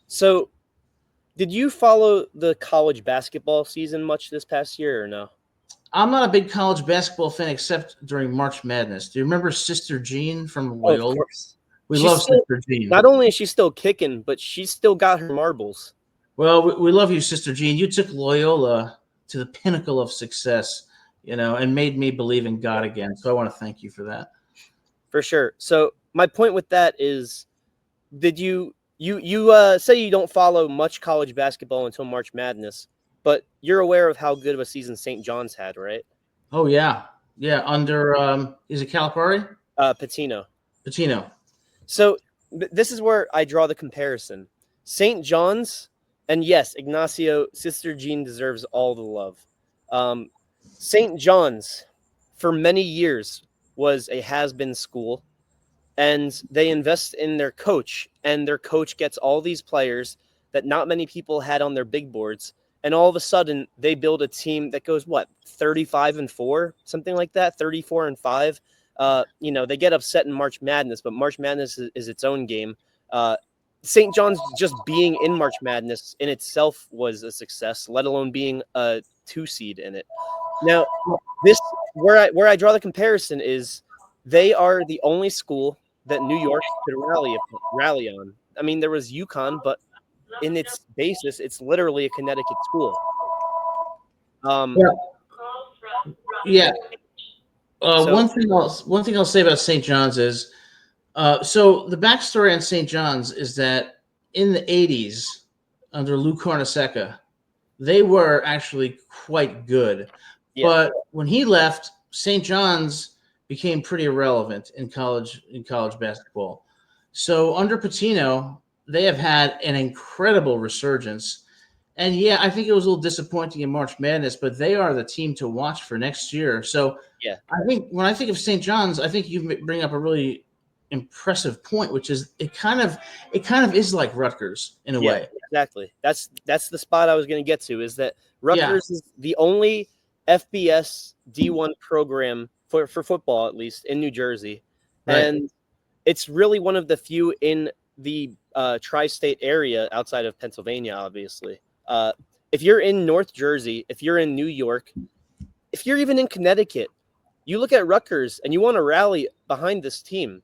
So, did you follow the college basketball season much this past year or no? I'm not a big college basketball fan except during March Madness. Do you remember Sister Jean from Oh, of Loyola? course. We She's love still Sister Jean. not only is she still kicking, but she's still got her marbles. Well, we love you, Sister Jean. You took Loyola to the pinnacle of success, and made me believe in God again. So I want to thank you for that. For sure. So, my point with that is did you say you don't follow much college basketball until March Madness, but you're aware of how good of a season St. John's had, right? Oh yeah, yeah. Under is it Calipari? Patino. Patino. So this is where I draw the comparison. St. John's, and yes, Ignacio, Sister Jean deserves all the love. Um, St. John's, for many years, was a has-been school, and they invest in their coach, and their coach gets all these players that not many people had on their big boards, and all of a sudden they build a team that goes 35-4, something like that, 34-5. They get upset in March Madness, but March Madness is its own game. St. John's just being in March Madness in itself was a success, let alone being a 2 seed in it. Now, this where I draw the comparison is they are the only school that New York could rally on. I mean, there was UConn, but in its basis, it's literally a Connecticut school. Yeah, yeah. So One thing I'll say about St. John's is, so the backstory on St. John's is that in the '80s, under Lou Carnesecca, they were actually quite good. yeah, But when he left, St. John's became pretty irrelevant in college basketball. So under Patino, they have had an incredible resurgence. And yeah, I think it was a little disappointing in March Madness, but they are the team to watch for next year. So yeah, I think when I think of St. John's, I think you bring up a really impressive point, which is it kind of is like Rutgers in a yeah, way. exactly. That's the spot I was going to get to. Is that Yeah, Rutgers is the only FBS D1 program for football, at least in New Jersey, right. and it's really one of the few in the tri-state area outside of Pennsylvania, obviously. If you're in North Jersey, if you're in New York, if you're even in Connecticut, you look at Rutgers and you want to rally behind this team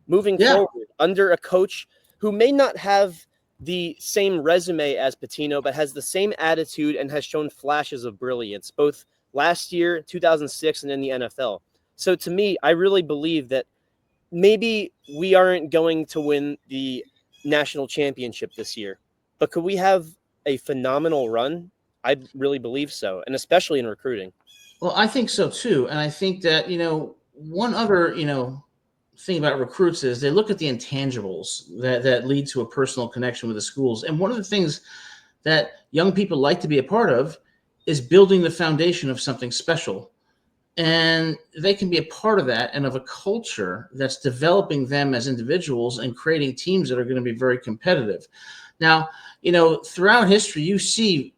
moving Yeah, forward under a coach who may not have the same resume as Patino, but has the same attitude and has shown flashes of brilliance, both last year, 2006, and in the NFL. So to me, I really believe that maybe we aren't going to win the national championship this year, but could we have a phenomenal run? I really believe so, and especially in recruiting. well, I think so too, and I think that one other thing about recruits is they look at the intangibles that lead to a personal connection with the schools, and one of the things that young people like to be a part of is building the foundation of something special. And they can be a part of that and of a culture that's developing them as individuals and creating teams that are going to be very competitive. Now, throughout history, you see,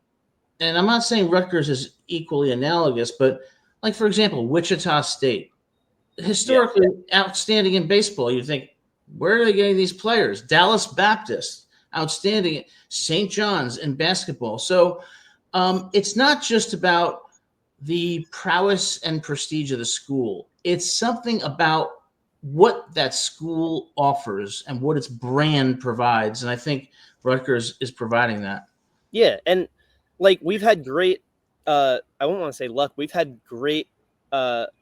and I'm not saying Rutgers is equally analogous, but like, for example, Wichita State, Yeah, historically outstanding in baseball. You think, where are they getting these players? Dallas Baptist, outstanding. St. John's in basketball. So it's not just about the prowess and prestige of the school. It's something about what that school offers and what its brand provides. And I think Rutgers is providing that. yeah, and like we've had great. I won't want to say luck. We've had great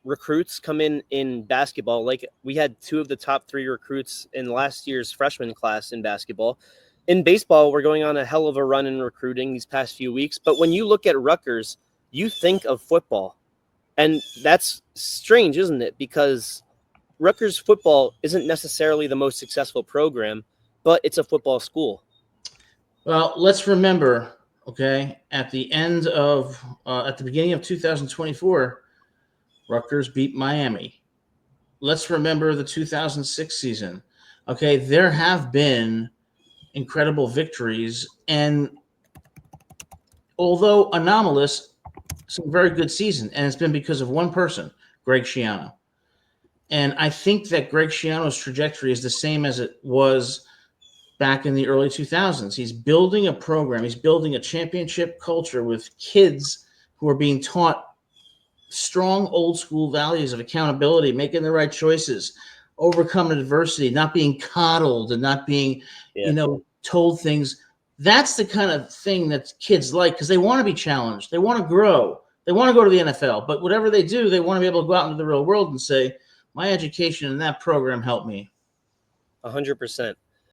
recruits come in basketball. Like we had two of the top three recruits in last year's freshman class in basketball. In baseball, we're going on a hell of a run in recruiting these past few weeks. But when you look at Rutgers, you think of football. And that's strange, isn't it? Because Rutgers football isn't necessarily the most successful program, but it's a football school. Well, let's remember, okay, at the beginning of 2024, Rutgers beat Miami. Let's remember the 2006 season. Okay, there have been incredible victories, and although anomalous, some very good season, and it's been because of one person, Greg Schiano. And I think that Greg Schiano's trajectory is the same as it was back in the early 2000s. He's building a program. He's building a championship culture with kids who are being taught strong old school values of accountability, making the right choices, overcoming adversity, not being coddled and not being, told things. That's the kind of thing that kids like, because they want to be challenged. They want to grow. They want to go to the NFL. But whatever they do, they want to be able to go out into the real world and say, my education in that program helped me. 100%.